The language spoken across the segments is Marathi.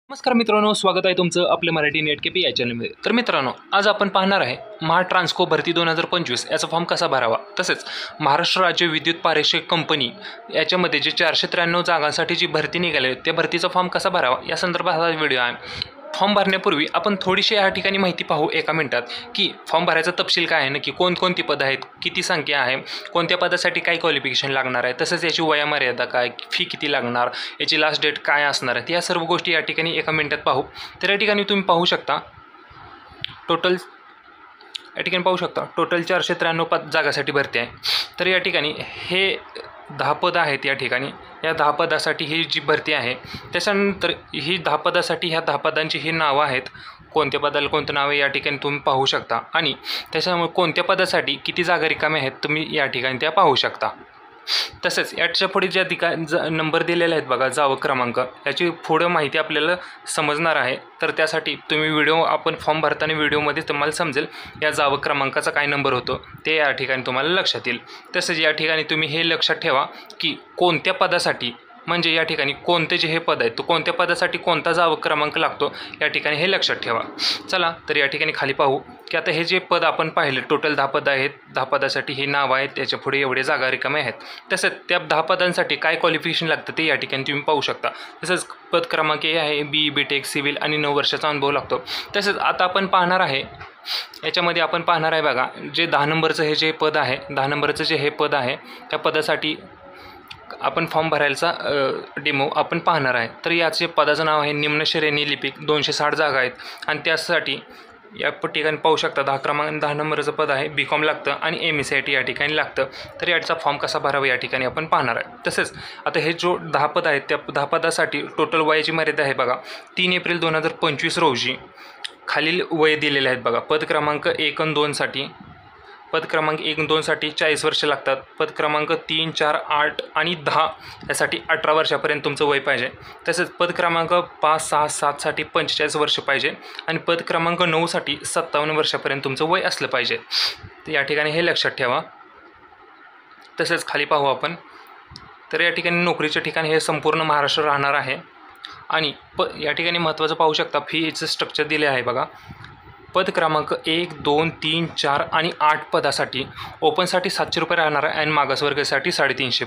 नमस्कार मित्रांनो, स्वागत आहे तुमचं आपल्या मराठी नेट के पी या चॅनलमध्ये। तर मित्रांनो, आज आपण पाहणार आहे महाट्रान्सको भरती 2025 याचा फॉर्म कसा भरावा, तसेच महाराष्ट्र राज्य विद्युत पारिश्रमिक कंपनी याच्यामध्ये जे 493 जागांसाठी जी भरती निघाली त्या भरतीचा फॉर्म कसा भरावा या संदर्भात हा व्हिडिओ आहे। फॉर्म भरण्यापूर्वी आपण थोडीशी या ठिकाणी माहिती पाहू एका मिनिटात की फॉर्म भरायचा तपशील काय आहे, नक्की कोणकोणती पदं आहेत, किती संख्या आहे, कोणत्या पदासाठी काय क्वालिफिकेशन लागणार आहे, तसेच याची वयोमर्यादा काय, फी किती लागणार, याची लास्ट डेट काय असणार आहे, या सर्व गोष्टी या ठिकाणी एका मिनिटात पाहू। तर या ठिकाणी तुम्ही पाहू शकता टोटल 493 जागासाठी भरती आहे। तर या ठिकाणी हे 10 पद आहेत। या ठिकाणी या 10 पदासाठी ही जी भरती आहे, त्याच्यानंतर ही 10 पदासाठी ह्या 10 पदांची ही नावं आहेत, कोणत्या पदाला कोणतं नाव आहे या ठिकाणी तुम्ही पाहू शकता, आणि त्याच्यामुळे कोणत्या पदासाठी किती जागा रिकाम्या आहेत तुम्ही या ठिकाणी त्या पाहू शकता। तसेच याच्या पुढे ज्या नंबर दिलेले आहेत बघा, जावं क्रमांक, याची पुढे माहिती आपल्याला समजणार आहे। तर त्यासाठी तुम्ही आपण फॉर्म भरताना व्हिडिओमध्ये तुम्हाला समजेल या जावं क्रमांकाचा काय नंबर होतो ते या ठिकाणी तुम्हाला लक्षात येईल। तसेच या ठिकाणी तुम्ही हे लक्षात ठेवा की कोणत्या पदासाठी, म्हणजे या ठिकाणी कोणते जे हे पद आहे तो कोणत्या पदासाठी कोणता जावं क्रमांक लागतो या ठिकाणी हे लक्षात ठेवा। चला तर या ठिकाणी खाली पाहू की आता हे जे पद आपण पाहिले टोटल 10 पद आहेत, 10 पदासाठी हे नाव आहेत, त्याच्या पुढे एवढे जागा रिकामे आहेत। तसेच त्या 10 पदांसाठी काय क्वालिफिकेशन लागतं ते या ठिकाणी तुम्ही पाहू शकता। तसेच पद क्रमांक हे आहे BE-BTech सिव्हिल आणि 9 वर्षाचा अनुभव लागतो। तसेच आता आपण पाहणार आहे याच्यामध्ये आपण पाहणार आहे बघा, जे 10 नंबरचं हे जे पद आहे, 10 नंबरचं जे हे पद आहे त्या पदासाठी आपण फॉर्म भरायचा डेमो आपण पाहणार आहे। तर याचे पदाचं नाव आहे निम्न श्रेणी लिपिक, 260 जागा आहेत, आणि त्यासाठी या ठिकाणी पाहू शकता 10 नंबरचं पद आहे, BCom लागतं आणि MSc या ठिकाणी लागतं। तर याचा फॉर्म कसा भरावा या ठिकाणी आपण पाहणार आहे। तसेच आता हे जो 10 पद आहेत त्या 10 पदासाठी टोटल वयाची मर्यादा आहे बघा, 3 एप्रिल 2025 रोजी खालील वय दिलेले आहेत बघा। पद क्रमांक 1 आणि 2 साठी 40 वर्ष लागतात। पद क्रमांक 3, 4, 8 आणि 10 यासाठी 18 वर्षापर्यंत तुमचं वय पाहिजे। तसेच पद क्रमांक 5, 6, 7 साठी 45 वर्ष पाहिजे, आणि पद क्रमांक 9 साठी 57 वर्षापर्यंत तुमचं वय असलं पाहिजे। तर या ठिकाणी हे लक्षात ठेवा। तसेच खाली पाहू आपण, तर या ठिकाणी नोकरीच्या ठिकाणी हे संपूर्ण महाराष्ट्र राहणार आहे, आणि या ठिकाणी महत्त्वाचं पाहू शकता फीचं स्ट्रक्चर दिले आहे बघा। पद क्रमांक 1, 2, 3, 4 आणि 8 पदासाठी ओपनसाठी 700 रुपये राहणार आहे, आणि मागासवर्गासाठी 350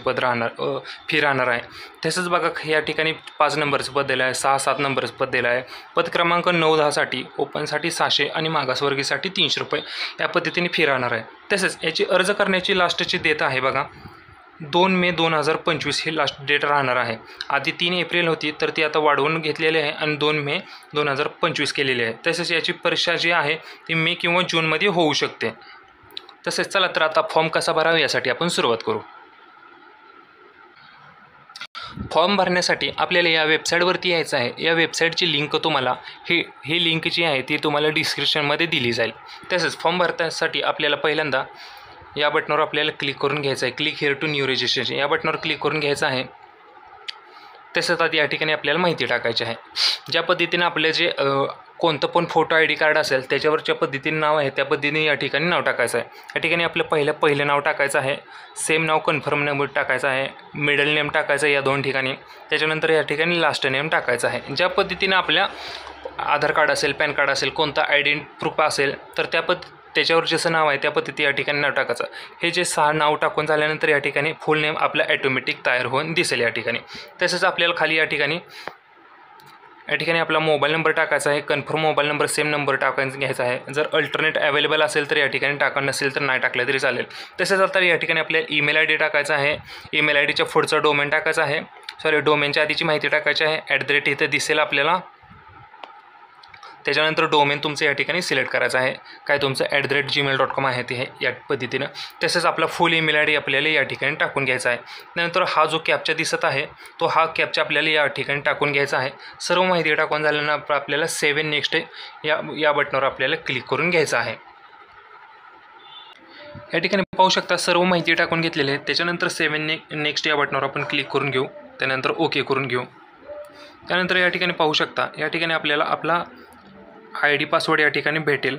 फी राहणार आहे। तसेच बघा या ठिकाणी 5 नंबरचं पद दिलं आहे, 6, 7 नंबरचं पद दिलं आहे। पद क्रमांक 9, 10 साठी ओपनसाठी 600 आणि मागासवर्गीसाठी 300 रुपये या पद्धतीने फी राहणार आहे। तसेच याची अर्ज करण्याची लास्टची डेट आहे बघा, 2 मे 2025 ही लास्ट डेट राहणार आहे। आधी 3 एप्रिल होती, तर ती आता वाढवून घेतलेली आहे आणि 2 मे 2025 केलेली आहे। तसेच याची परीक्षा जी आहे ती मे किंवा जूनमध्ये होऊ शकते। तसेच चला तर आता फॉर्म कसा भरावा यासाठी आपण सुरुवात करू। फॉर्म भरण्यासाठी आपल्याला या वेबसाईटवरती यायचं आहे। या वेबसाईटची लिंक तुम्हाला ही लिंक जी आहे ती तुम्हाला डिस्क्रिप्शनमध्ये दिली जाईल। तसेच फॉर्म भरण्यासाठी आपल्याला पहिल्यांदा या बटनावर आपल्याला क्लिक करून घ्यायचं आहे, click here to new registration या बटनावर क्लिक करून घ्यायचं आहे। तसंच आता या ठिकाणी आपल्याला माहिती टाकायची आहे। ज्या पद्धतीने आपले जे कोणतं पण फोटो ID कार्ड असेल त्याच्यावर ज्या पद्धतीने नाव आहे त्या पद्धतीने या ठिकाणी नाव टाकायचं आहे। या ठिकाणी आपलं पहिलं नाव टाकायचं आहे, सेम नाव कन्फर्म नेम टाकायचं आहे, मिडल नेम टाकायचं आहे या 2 ठिकाणी, त्याच्यानंतर या ठिकाणी लास्ट नेम टाकायचं आहे। ज्या पद्धतीने आपल्या आधार कार्ड असेल, पॅन कार्ड असेल, कोणता प्रूफ असेल तर त्याच्यावर जसं नाव आहे त्या पद्धती या ठिकाणी नाव टाकायचं। हे जे 6 नाव टाकून झाल्यानंतर या ठिकाणी फुल नेम आपला ॲटोमॅटिक तयार होऊन दिसेल या ठिकाणी। तसंच आपल्याला खाली या ठिकाणी आपला मोबाईल नंबर टाकायचा आहे, confirm mobile number same number घ्यायचा आहे। जर अल्टरनेट अवेलेबल असेल तर या ठिकाणी टाका, नसेल तर नाही टाकलं तरी चालेल। तसेच आता या ठिकाणी आपल्याला ईमेल ID टाकायचा आहे, ईमेल IDच्या पुढचा डोमेन टाकायचा आहे, डोमेनच्या आधीची माहिती टाकायची आहे, @ इथं दिसेल आपल्याला। त्याच्यानंतर डोमेन तुमचं या ठिकाणी सिलेक्ट करायचं आहे, काय तुमचं @gmail.com आहे ते या पद्धतीनं। तसेच आपला फुल ईमेल ID आपल्याला या ठिकाणी टाकून घ्यायचा आहे। त्यानंतर हा जो कॅप्चा दिसत आहे तो हा कॅप्चा आपल्याला या ठिकाणी टाकून घ्यायचा आहे। सर्व माहिती टाकून झाल्यानंतर आपल्याला सेव्ह नेक्स्ट या बटनावर आपल्याला क्लिक करून घ्यायचं आहे। या ठिकाणी पाहू शकता सर्व माहिती टाकून घेतलेली आहे। त्याच्यानंतर सेव्ह नेक्स्ट या बटनावर आपण क्लिक करून घेऊ, त्यानंतर ओके करून घेऊ। त्यानंतर या ठिकाणी पाहू शकता या ठिकाणी आपल्याला आपला ID पासवर्ड या ठिकाणी भेटेल।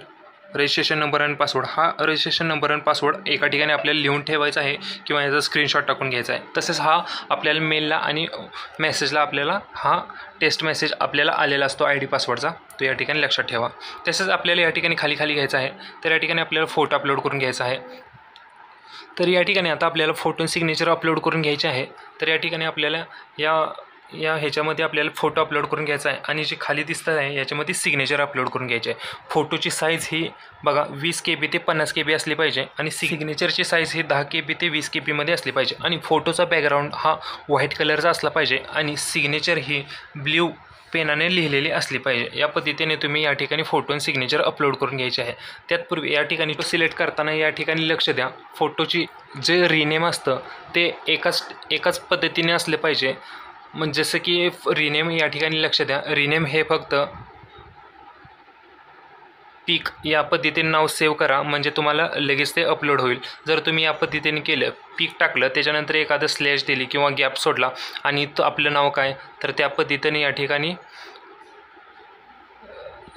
रजिस्ट्रेशन नंबर आणि पासवर्ड, हा रजिस्ट्रेशन नंबर आणि पासवर्ड एका ठिकाणी आपल्याला लिहून ठेवायचा आहे किंवा याचा स्क्रीनशॉट टाकून घ्यायचा आहे. तसेच हा आपल्याला मेलला आणि मेसेजला आपल्याला हा टेस्ट मेसेज आपल्याला आलेला असतो ID पासवर्डचा, तो या ठिकाणी लक्षात ठेवा. तसेच आपल्याला या ठिकाणी खाली घ्यायचा आहे. तर या ठिकाणी आपल्याला फोटो अपलोड करून घ्यायचा आहे. तर या ठिकाणी आता आपल्याला फोटो सिग्नेचर अपलोड करून घ्यायचे आहे. तर या ठिकाणी आपल्याला ह्याच्यामध्ये आपल्याला फोटो अपलोड करून घ्यायचा आहे आणि जे खाली दिसतं आहे याच्यामध्ये सिग्नेचर अपलोड करून घ्यायचे आहे. फोटोची साईज ही बघा 20 KB ते 50 KB असली पाहिजे आणि सिग्नेचरची साईज ही 10 KB ते 20 KB मध्ये असली पाहिजे आणि फोटोचा बॅकग्राऊंड हा व्हाईट कलरचा असला पाहिजे आणि सिग्नेचर ही ब्ल्यू पेनाने लिहिलेली असली पाहिजे. या पद्धतीने तुम्ही या ठिकाणी फोटो आणि सिग्नेचर अपलोड करून घ्यायचे आहे. त्यापूर्वी या ठिकाणी सिलेक्ट करताना या ठिकाणी लक्ष द्या, फोटोची जे रिनेम असतं ते एकाच पद्धतीने असले पाहिजे. म्हणजे जसं की रिनेम या ठिकाणी लक्ष द्या, रिनेम हे फक्त पीक या पद्धतीने नाव सेव्ह करा म्हणजे तुम्हाला लगेच ते अपलोड होईल. जर तुम्ही या पद्धतीने केलं, पीक टाकलं, त्याच्यानंतर एखादं स्लॅश दिली किंवा गॅप सोडला आणि तो आपलं नाव काय तर त्या पद्धतीने या ठिकाणी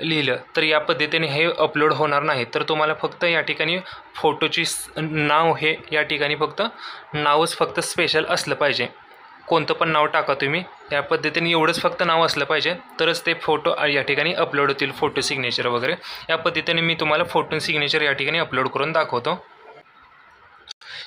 लिहिलं तर या पद्धतीने हे अपलोड होणार नाही. तर तुम्हाला फक्त या ठिकाणी फोटोची नाव हे या ठिकाणी फक्त नावच फक्त स्पेशल असलं पाहिजे. कोणतं पण नाव टाका तुम्ही, या पद्धतीने एवढंच फक्त नाव असलं पाहिजे तरच ते फोटो या ठिकाणी अपलोड होतील. फोटो सिग्नेचर वगैरे या पद्धतीने मी तुम्हाला फोटो सिग्नेचर या ठिकाणी अपलोड करून दाखवतो.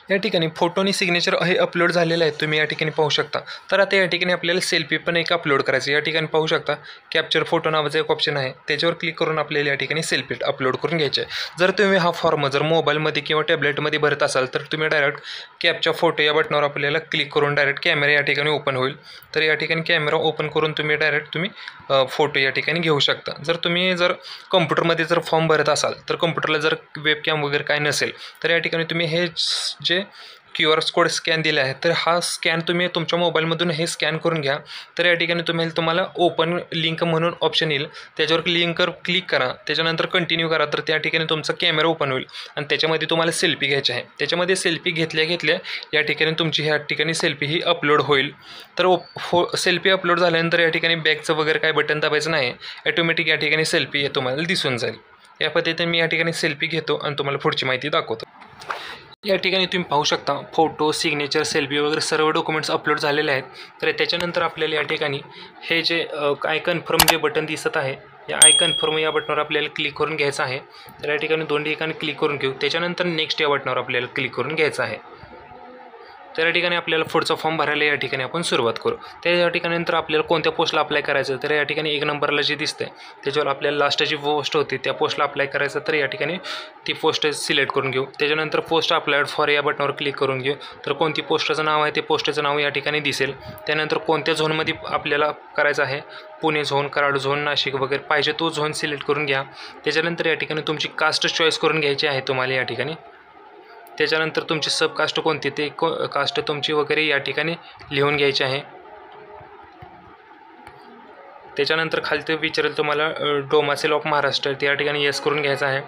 या ठिकाणी फोटो आणि सिग्नेचर हे अपलोड झालेलं आहे, तुम्ही या ठिकाणी पाहू शकता. तर आता या ठिकाणी आपल्याला सेल्फी पण एक अपलोड करायचं. या ठिकाणी पाहू शकता कॅप्चर फोटो नावाचं एक ऑप्शन आहे, त्याच्यावर क्लिक करून आपल्याला या ठिकाणी सेल्फी अपलोड करून घ्यायचे आहे. जर तुम्ही हा फॉर्म जर मोबाईलमध्ये किंवा टॅबलेटमध्ये भरत असाल तर तुम्ही डायरेक्ट कॅप्चर फोटो या बटनावर आपल्याला क्लिक करून डायरेक्ट कॅमेरा या ठिकाणी ओपन होईल. तर या ठिकाणी कॅमेरा ओपन करून तुम्ही डायरेक्ट फोटो या ठिकाणी घेऊ शकता. जर कम्प्युटरमध्ये जर फॉर्म भरत असाल तर कम्प्युटरला जर वेबकॅम वगैरे काय नसेल तर या ठिकाणी तुम्ही हे जे QR कोड स्कॅन दिले आहे तर हा स्कॅन तुम्ही तुमच्या मोबाईलमधून हे स्कॅन करून घ्या. तर या ठिकाणी तुम्हाला ओपन लिंक म्हणून ऑप्शन येईल, त्याच्यावर लिंकवर क्लिक करा, त्याच्यानंतर कंटिन्यू करा. तर त्या ठिकाणी तुमचा कॅमेरा ओपन होईल आणि त्याच्यामध्ये तुम्हाला सेल्फी घ्यायची आहे. त्याच्यामध्ये सेल्फी घेतल्या या ठिकाणी तुमची ह्या ठिकाणी सेल्फी ही अपलोड होईल. तर सेल्फी अपलोड झाल्यानंतर या ठिकाणी बॅकचं वगैरे काय बटन दाबायचं नाही, ॲटोमॅटिक या ठिकाणी सेल्फी तुम्हाला दिसून जाईल. या पद्धतीने मी या ठिकाणी सेल्फी घेतो आणि तुम्हाला पुढची माहिती दाखवतो. या ठिकाणी तुम्ही पाहू शकता फोटो, सिग्नेचर, सेल्फी वगैरे सर्व डॉक्युमेंट्स अपलोड झालेले आहेत. तर त्याच्यानंतर आपल्याला या ठिकाणी हे जे आय कन्फर्म जे बटन दिसत आहे, या आय कन्फर्म या बटनावर आपल्याला क्लिक करून घ्यायचं आहे. तर या ठिकाणी 2 ठिकाणी क्लिक करून घेऊ, त्याच्यानंतर नेक्स्ट या बटनावर आपल्याला क्लिक करून घ्यायचं आहे. तर या ठिकाणी आपल्याला पुढचा फॉर्म भरायला या ठिकाणी आपण सुरुवात करू. त्या ठिकाणी नंतर आपल्याला कोणत्या पोस्टला अप्लाय करायचं तर या ठिकाणी 1 नंबरला जे दिसतंय त्याच्यावर आपल्याला लास्टची पोस्ट होती त्या पोस्टला अप्लाय करायचं. तर या ठिकाणी ती पोस्ट सिलेक्ट करून घेऊ. त्याच्यानंतर पोस्ट अप्लायड फॉर या बटनावर क्लिक करून घेऊ. तर कोणती पोस्टचं नाव आहे ते पोस्टचं नाव या ठिकाणी दिसेल. त्यानंतर कोणत्या झोनमध्ये आपल्याला करायचं आहे, पुणे झोन, कराड झोन, नाशिक वगैरे पाहिजे तो झोन सिलेक्ट करून घ्या. त्याच्यानंतर या ठिकाणी तुमची कास्ट चॉईस करून घ्यायची आहे तुम्हाला या ठिकाणी. त्याच्यानंतर तुमची सबकास्ट कोणती ते कास्ट तुमची वगैरे या ठिकाणी लिहून घ्यायची आहे. त्याच्यानंतर खाली ते विचारेल तुम्हाला डोमासेल ऑफ महाराष्ट्र, त्या ठिकाणी येस करून घ्यायचं आहे.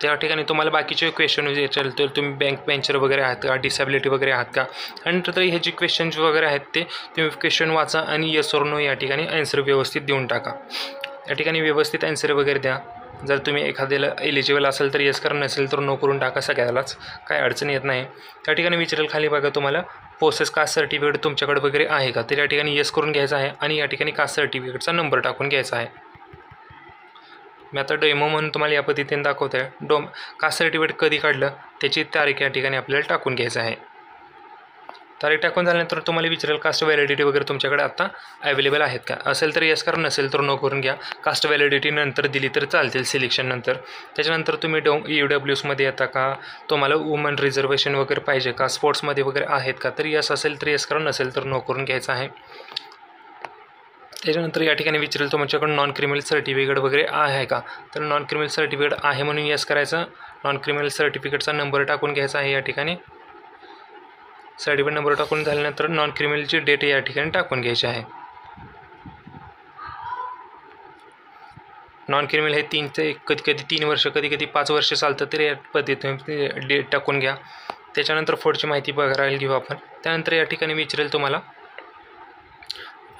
त्या ठिकाणी तुम्हाला बाकीचे क्वेश्चन विचारेल तर तुम्ही बँक बेंचर वगैरे आहात का, डिसेबिलिटी वगैरे आहात का, आणि नंतर हे जे क्वेश्चन्स वगैरे आहेत ते तुम्ही क्वेश्चन वाचा आणि येस और नो या ठिकाणी आन्सर व्यवस्थित देऊन टाका. या ठिकाणी व्यवस्थित आन्सर वगैरे द्या. जर तुम्ही एखाद्याला एलिजिबल असेल तर येस करा, नसेल तर नो करून टाका. सगळ्यालाच काय अडचण येत नाही. त्या ठिकाणी विचारेल खाली बघा तुम्हाला प्रोसेस कास्ट सर्टिफिकेट तुमच्याकडे वगैरे आहे का, तर या ठिकाणी येस करून घ्यायचं आहे आणि या ठिकाणी कास्ट सर्टिफिकेटचा नंबर टाकून घ्यायचा आहे. मी आता डेमो म्हणून तुम्हाला या पद्धतीने दाखवतो आहे. कास्ट सर्टिफिकेट कधी काढलं त्याची तारीख या ठिकाणी आपल्याला टाकून घ्यायचं आहे. तारीख टाकून झाल्यानंतर तुम्हाला विचारेल कास्ट व्हॅलिडिटी वगैरे तुमच्याकडे आता अवेलेबल आहेत का, असेल तर येस करा, नसेल तर नो करून घ्या. कास्ट व्हॅलिडिटी नंतर दिली तर चालतील सिलेक्शन नंतर. त्याच्यानंतर तुम्ही EWSमध्ये येता का, तुम्हाला वुमन रिझर्वेशन वगैरे पाहिजे का, स्पोर्ट्समध्ये वगैरे आहेत का, तर येस असेल तर येस करा, नसेल तर नो करून घ्यायचं आहे. त्याच्यानंतर या ठिकाणी विचारेल तुमच्याकडे नॉन क्रिमिनल सर्टिफिकेट वगैरे आहे का, तर नॉन क्रिमिनल सर्टिफिकेट आहे म्हणून येस करायचं. नॉन क्रिमिनल सर्टिफिकेटचा नंबर टाकून घ्यायचा आहे. या ठिकाणी सर्टिफिकेट नंबर टाकून झाल्यानंतर नॉन क्रिमिनलची डेट या ठिकाणी टाकून घ्यायची आहे. नॉन क्रिमिनल हे 3 ते कधी 3 वर्ष, कधी 5 वर्ष चालतं, तर या पद्धतीने डेट टाकून घ्या. त्याच्यानंतर पुढची माहिती बघायला घेऊ आपण. त्यानंतर या ठिकाणी विचारेल तुम्हाला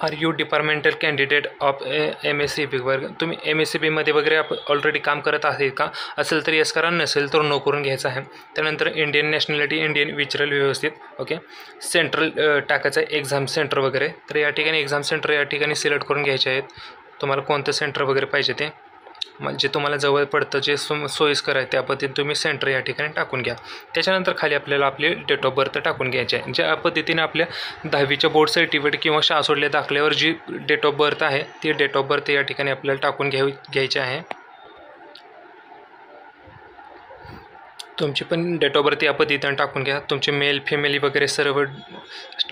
are you departmental candidate of MSCB वगैरे तुम्ही MSCBमध्ये वगैरे ऑलरेडी काम करत आहे का असेल तर येस करा, नसेल तर नो करून घ्यायचं आहे. त्यानंतर इंडियन नॅशनॅलिटी इंडियन विचारेल व्यवस्थित. ओके, सेंट्रल टाकायचं आहे एक्झाम सेंटर वगैरे. तर या ठिकाणी एक्झाम सेंटर या ठिकाणी सिलेक्ट करून घ्यायचे आहेत. तुम्हाला कोणतं सेंटर वगैरे पाहिजे ते म्हणजे तुम्हाला जवळ पडतं जे सोयीस्कर आहे त्या पद्धतीने तुम्ही सेंटर या ठिकाणी टाकून घ्या. त्याच्यानंतर खाली आपल्याला आपले डेट ऑफ बर्थ टाकून घ्यायचे आहे. ज्या पद्धतीने आपल्या 10वीच्या बोर्ड सर्टिफिकेट किंवा शाळा सोडल्या दाखल्यावर जी डेट ऑफ बर्थ आहे ती डेट ऑफ बर्थ या ठिकाणी आपल्याला टाकून घ्यायची आहे. तुमची पण डेट ऑफ बर्थ या पद्धतीने टाकून घ्या. तुमचे मेल फॅमिली वगैरे सर्व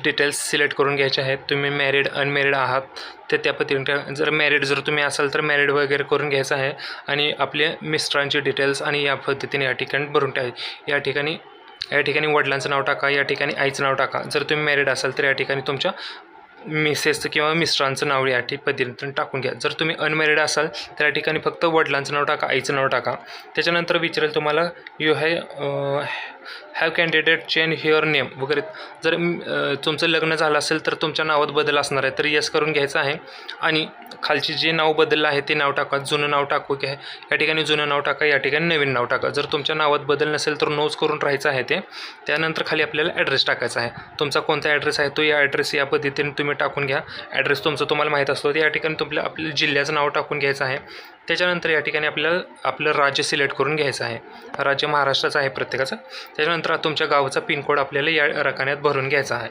डिटेल्स सिलेक्ट करून घ्यायचे आहेत. तुम्ही मॅरिड अनमॅरिड आहात ते त्या पद्धतीने जर मॅरिड जर तुम्ही असाल तर मॅरिड वगैरे करून घ्यायचं आहे. आणि आपले मिस्टरांचे डिटेल्स आणि या पद्धतीने या ठिकाणी भरून टाका. या ठिकाणी वडिलांचं नाव टाका, या ठिकाणी आईचं नाव टाका. जर तुम्ही मॅरिड असाल तर या ठिकाणी तुमच्या मिसेसचं किंवा मिस्टरांचं नाव या पद्धतीने टाकून घ्या. जर तुम्ही अनमॅरिड असाल तर या ठिकाणी फक्त वडिलांचं नाव टाका, आईचं नाव टाका. त्याच्यानंतर विचारेल तुम्हाला you have candidate change your name वगैरे. जर तुमचं लग्न झालं असेल तर तुमच्या नावात बदल असणार आहे तर येस करून घ्यायचं आहे. आणि खालची जे नाव बदललं आहे ते नाव टाका. जुनं नाव टाकू घ्या, या ठिकाणी जुनं नाव टाका, या ठिकाणी नवीन नाव टाका. जर तुमच्या नावात बदल नसेल तर नोच करून राहायचं आहे ते. त्यानंतर खाली आपल्याला ॲड्रेस टाकायचा आहे. तुमचा कोणता ॲड्रेस आहे तो या ॲड्रेस या पद्धतीने तुम्ही टाकून घ्या. ॲड्रेस तुमचं तुम्हाला माहीत असतो या ठिकाणी आपल्या जिल्ह्याचं नाव टाकून घ्यायचं आहे. त्याच्यानंतर या ठिकाणी आपल्याला आपलं राज्य सिलेक्ट करून घ्यायचं आहे. राज्य महाराष्ट्राचं आहे प्रत्येकाचं. त्याच्यानंतर तुमच्या गावाचा पिनकोड आपल्याला या रकान्यात भरून घ्यायचा आहे.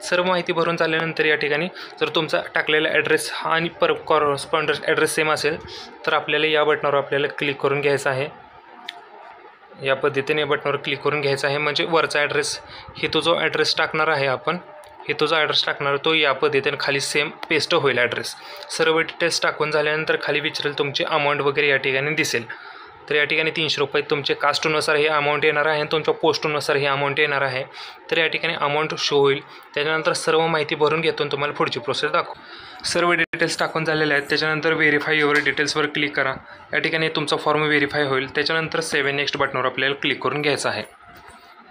सर्व माहिती भरून झाल्यानंतर या ठिकाणी जर तुमचा टाकलेला ॲड्रेस हा आणि कॉरस्पॉन्डन्स ॲड्रेस सेम असेल तर आपल्याला या बटनावर आपल्याला क्लिक करून घ्यायचं आहे. या पद्धतीने या बटनावर क्लिक करून घ्यायचं आहे. म्हणजे वरचा ॲड्रेस हे तो जो ॲड्रेस टाकणार आहे आपण हे तो जो ॲड्रेस टाकणार तो या पद्धतीने खाली सेम पेस्ट होईल ॲड्रेस. सर्व डिटेल्स टाकून झाल्यानंतर खाली विचारेल तुमची अमाऊंट वगैरे या ठिकाणी दिसेल. तर या ठिकाणी 300 रुपये तुमचे कास्टनुसार हे अमाऊंट येणार आहे आणि तुमच्या पोस्टनुसार हे अमाऊंट येणार आहे. तर या ठिकाणी अमाऊंट शो होईल. त्याच्यानंतर सर्व माहिती भरून घेतून तुम्हाला पुढची प्रोसेस दाखवू. सर्व डिटेल्स टाकून झालेले आहेत. त्याच्यानंतर व्हेरीफाय युअर डिटेल्सवर क्लिक करा. या ठिकाणी तुमचा फॉर्म व्हेरीफाय होईल. त्याच्यानंतर सेव्ह नेक्स्ट बटनावर आपल्याला क्लिक करून घ्यायचं आहे.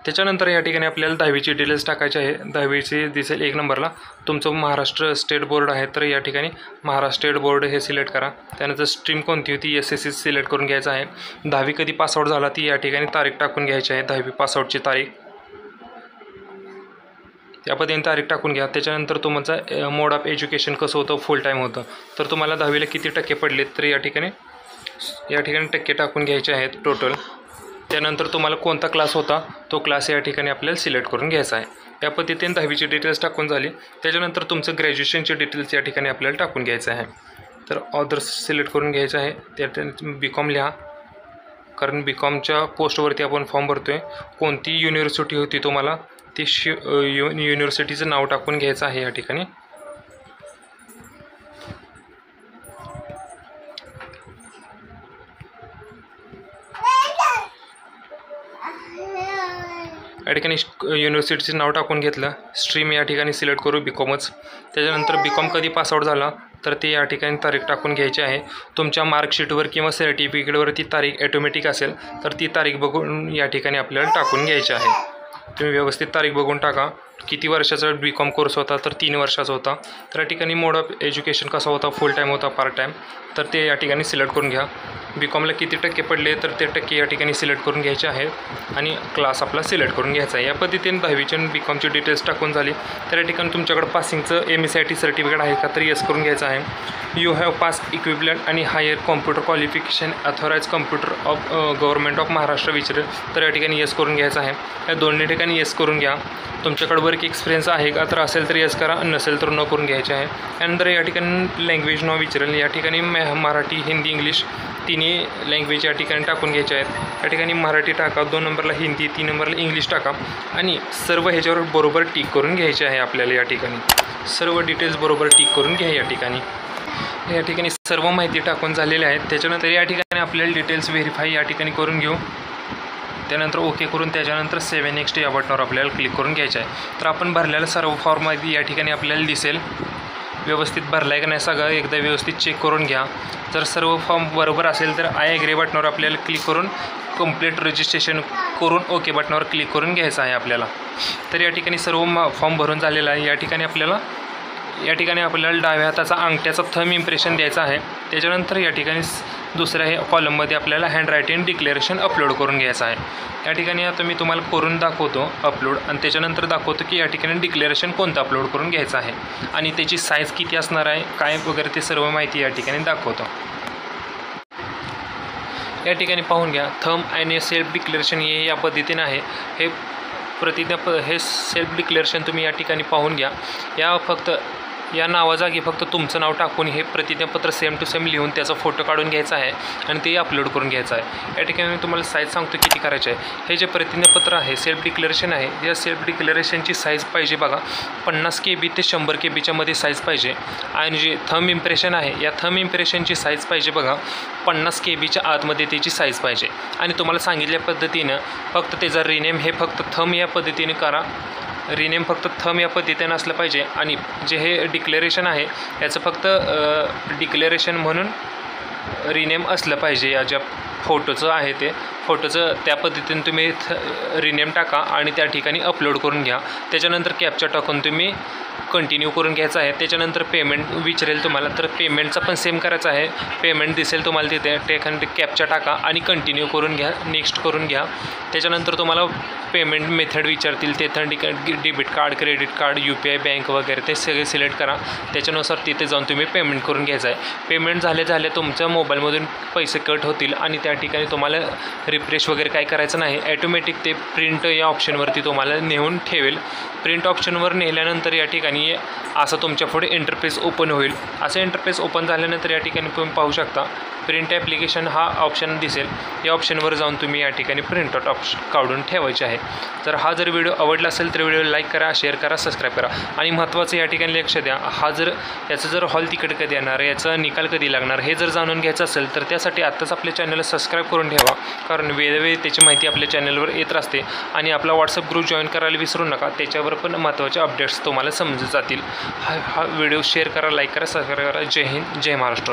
त्याच्यानंतर या ठिकाणी आपल्याला 10वीची डिटेल्स टाकायचे आहे. 10वीची दिसेल 1 नंबरला तुमचं महाराष्ट्र स्टेट बोर्ड आहे तर या ठिकाणी महाराष्ट्र स्टेट बोर्ड हे सिलेक्ट करा. त्यानंतर स्ट्रीम कोणती होती SSC सिलेक्ट करून घ्यायचं आहे. 10वी कधी पासआउट झाला ती या ठिकाणी तारीख टाकून घ्यायची आहे. 10वी पासआउटची तारीख त्या पद्धतीने तारीख टाकून घ्या. त्याच्यानंतर तुमचं मोड ऑफ एज्युकेशन कसं होतं फुल टाईम होतं तर तुम्हाला 10वीला किती टक्के पडलेत तर या ठिकाणी टक्के टाकून घ्यायचे आहेत टोटल. त्यानंतर तुम्हाला कोणता क्लास होता तो क्लास या ठिकाणी आपल्याला सिलेक्ट करून घ्यायचा आहे. या पद्धतीने 10वीची डिटेल्स टाकून झाली. त्याच्यानंतर तुमचं ग्रॅज्युएशनचे डिटेल्स या ठिकाणी आपल्याला टाकून घ्यायचं आहे. तर ऑदर्स सिलेक्ट करून घ्यायचं आहे. त्या BCom लिहा कारण BComच्या पोस्टवरती आपण फॉर्म भरतो आहे. कोणती युनिव्हर्सिटी होती तुम्हाला ती युनिव्हर्सिटीचं नाव टाकून घ्यायचं आहे. या ठिकाणी युनिव्हर्सिटीचं नाव टाकून घेतलं. स्ट्रीम या ठिकाणी सिलेक्ट करू BComच. त्याच्यानंतर BCom कधी पासआउट झाला तर ते या ठिकाणी तारीख टाकून घ्यायची आहे. तुमच्या मार्कशीटवर किंवा सर्टिफिकेटवर ती तारीख ऑटोमॅटिक असेल तर ती तारीख बघून या ठिकाणी आपल्याला टाकून घ्यायची आहे. तुम्ही व्यवस्थित तारीख बघून टाका. किती वर्षाचा BCom कोर्स होता तर 3 वर्षाचा होता. तर या ठिकाणी मोड ऑफ एज्युकेशन कसा होता फुल टाईम होता पार्ट टाईम तर ते या ठिकाणी सिलेक्ट करून घ्या. BComला किती टक्के पडले तर ते टक्के या ठिकाणी सिलेक्ट करून घ्यायचे आहेत आणि क्लास आपला सिलेक्ट करून घ्यायचा आहे. या पद्धतीने 10वीची आणि BComची डिटेल्स टाकून झाली. तर या ठिकाणी तुमच्याकडे पासिंगचं MSIT सर्टिफिकेट आहे का तर येस करून घ्यायचं आहे. यू हॅव पास इक्विपमेंट आणि higher computer qualification authorise computer of government of Maharashtra विचारेल तर या ठिकाणी येस करून घ्यायचं आहे. या दोन्ही ठिकाणी येस करून घ्या. तुमच्याकडे वर्क एक्सपिरियन्स आहे का तर असेल तर येस करा, नसेल तर नो करून घ्यायचे आहे. त्यानंतर या ठिकाणी लँग्वेज नाव विचारेल. या ठिकाणी मराठी हिंदी इंग्लिश तिन्ही लँग्वेज या ठिकाणी टाकून घ्यायचे आहेत. या ठिकाणी मराठी टाका, 2 नंबरला हिंदी, 3 नंबरला इंग्लिश टाका आणि सर्व ह्याच्यावर बरोबर टिक करून घ्यायचे आहे. आपल्याला या ठिकाणी सर्व डिटेल्स बरोबर टिक करून घ्या. या ठिकाणी सर्व माहिती टाकून झालेल्या आहेत. त्याच्यानंतर या ठिकाणी आपल्याला डिटेल्स व्हेरीफाय या ठिकाणी करून घेऊ. त्यानंतर ओके करून त्याच्यानंतर सेव्ह नेक्स्ट या बटनावर आपल्याला क्लिक करून घ्यायचं आहे. तर आपण भरलेला सर्व फॉर्ममध्ये या ठिकाणी आपल्याला दिसेल. व्यवस्थित भरला आहे का नाही सगळं एकदा व्यवस्थित चेक करून घ्या. जर सर्व फॉर्म बरोबर असेल तर आय ॲग्री बटनावर आपल्याला क्लिक करून कंप्लीट रजिस्ट्रेशन करून ओके बटनावर क्लिक करून घ्यायचं आहे आपल्याला. तर या ठिकाणी सर्व फॉर्म भरून झालेला आहे. या ठिकाणी आपल्याला या ठिकाणी आपल्याला डाव्या हाताचा अंगठ्याचा थंब इम्प्रेशन द्यायचा आहे. त्याच्यानंतर या ठिकाणी दुसऱ्या हे कॉलममध्ये आपल्याला हँडरायटिंग डिक्लेरेशन अपलोड करून घ्यायचं आहे. या ठिकाणी आता मी तुम्हाला करून दाखवतो अपलोड आणि त्याच्यानंतर दाखवतो की या ठिकाणी डिक्लेरेशन कोणतं अपलोड करून घ्यायचं आहे आणि त्याची साईज किती असणार आहे काय वगैरे ते सर्व माहिती या ठिकाणी दाखवतो. या ठिकाणी पाहून घ्या थंब आणि सेल्फ डिक्लेरेशन हे या पद्धतीने आहे. हे सेल्फ डिक्लेरेशन तुम्ही या ठिकाणी पाहून घ्या. या नावाजागी फक्त तुमचं नाव टाकून हे प्रतिज्ञापत्र सेम टू सेम लिहून त्याचा फोटो काढून घ्यायचा आहे आणि ते अपलोड करून घ्यायचं आहे. या ठिकाणी मी तुम्हाला साईज सांगतो किती करायचे आहे. हे जे प्रतिज्ञापत्र आहे सेल्फ डिक्लेरेशन आहे या सेल्फ डिक्लेरेशनची साईज पाहिजे बघा 50 KB ते 100 KBच्या मध्ये साईज पाहिजे. आणि जे थंब इम्प्रेशन आहे या थंब इम्प्रेशनची साईज पाहिजे बघा 50 KBच्या आतमध्ये त्याची साईज पाहिजे. आणि तुम्हाला सांगितल्या पद्धतीनं फक्त त्याचा रिनेम हे फक्त थंब या पद्धतीने करा. रिनेम फक्त थंब या पद्धतीने असलं पाहिजे. आणि जे हे डिक्लेरेशन आहे याचं फक्त डिक्लेरेशन म्हणून रिनेम असलं पाहिजे. या ज्या फोटोचं आहे ते फोटोचं त्या पद्धतीने तुम्ही रिनेम टाका आणि त्या ठिकाणी अपलोड करून घ्या. त्याच्यानंतर कॅप्चा टाकून तुम्ही कंटिन्यू करून घ्यायचं आहे. त्याच्यानंतर पेमेंट विचारेल तुम्हाला तर पेमेंटचा पण सेम करायचं आहे. पेमेंट दिसेल तुम्हाला तिथे ते कॅप्चा टाका आणि कंटिन्यू करून घ्या नेक्स्ट करून घ्या. त्याच्यानंतर तुम्हाला पेमेंट मेथड विचारतील ते debit card credit card UPI bank वगैरे ते सगळे सिलेक्ट करा. त्याच्यानुसार तिथे जाऊन तुम्ही पेमेंट करून घ्यायचं आहे. पेमेंट झाले तुमच्या मोबाईलमधून पैसे कट होतील आणि त्या ठिकाणी तुम्हाला रिफ्रेश वगैरे काय करायचं नाही. ॲटोमॅटिक ते प्रिंट या ऑप्शनवरती तुम्हाला नेऊन ठेवेल. प्रिंट ऑप्शनवर नेल्यानंतर या ठिकाणी असं तुमच्या पुढे इंटरफेस ओपन होईल. असं इंटरफेस ओपन झाल्यानंतर या ठिकाणी तुम्ही पाहू शकता प्रिंट ॲप्लिकेशन हा ऑप्शन दिसेल. या ऑप्शनवर जाऊन तुम्ही या ठिकाणी प्रिंटआउट ऑप्शन काढून ठेवायचे आहे. तर हा जर व्हिडिओ आवडला असेल तर व्हिडिओ लाईक करा शेअर करा सबस्क्राईब करा. आणि महत्त्वाचं या ठिकाणी लक्ष द्या याचं जर हॉल तिकीट कधी येणार याचा निकाल कधी लागणार हे जर जाणून घ्यायचं असेल तर त्यासाठी आत्ताच आपल्या चॅनलला सबस्क्राईब करून ठेवा. कारण वेळोवेळी त्याची माहिती आपल्या चॅनलवर येत असते. आणि आपला व्हॉट्सअप ग्रुप जॉईन करायला विसरू नका. त्याच्यावर पण महत्त्वाचे अपडेट्स तुम्हाला समजत जातील. हा व्हिडिओ शेअर करा लाईक करा सबस्क्राईब करा. जय हिंद जय महाराष्ट्र.